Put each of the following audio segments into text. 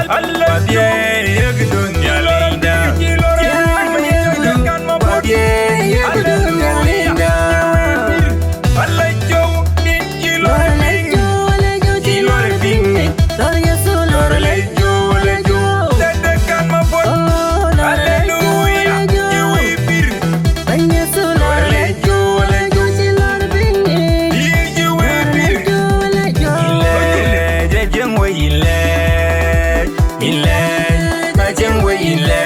Badie yegudunya linda. Jama yegudu badie yegudunya linda. Alajo injilo injilo bingi. Alajo alajo. Tetekan mabot. Hallelujah. Jiwibir. Alajo alajo. Jiwibir. Ile jengwe ile.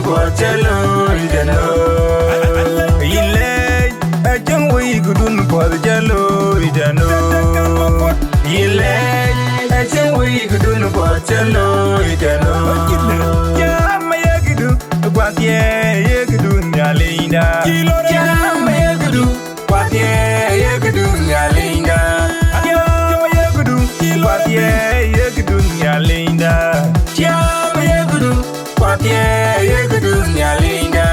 pochelo idano ile ajang we gudun pochelo idano ile ajang we gudun pochelo idano ya mayagidu kwatye yegudun yalinda ya mayagidu kwatye yegudun yalinda ya mayagidu kwatye yegudun yalinda ya mayagidu kwatye yegudun yalinda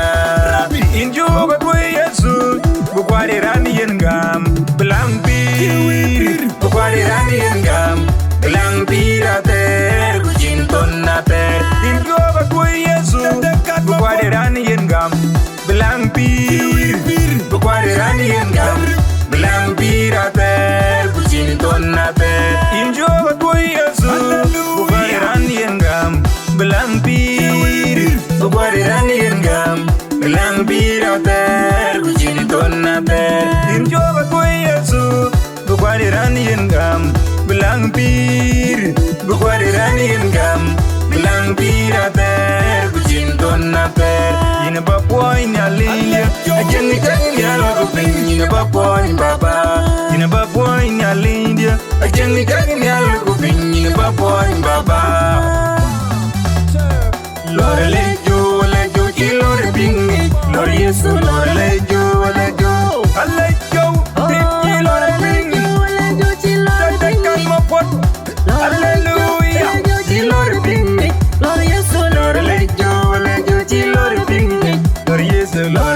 injo batwe yesu bukwari rani yengam blampir bukwari rani yengam blampir ater kuchinton ater injo batwe yesu bukwari rani yengam blampir bukwari rani yengam blampir ater kuchinton ater injo batwe yesu bukwari rani yengam blampir bukwari rani yengam blampir ater kuchinton ater injo batwe yesu bukwari rani yengam blampir bukwari rani yengam blampir ater kuchinton ater ina bapoy nyalia ajeng ajeng nyalo kuping ina bapoy baba ina bapoy nyalia ajeng ajeng nyalo kuping ina bapoy baba lore lejo lejo lore bingi lore yesu lore lejo lejo alejo tiki lore bingi tekan mopot hallelujah lore bingi lore yesu lore lejo lejo lore bingi lore yesu lore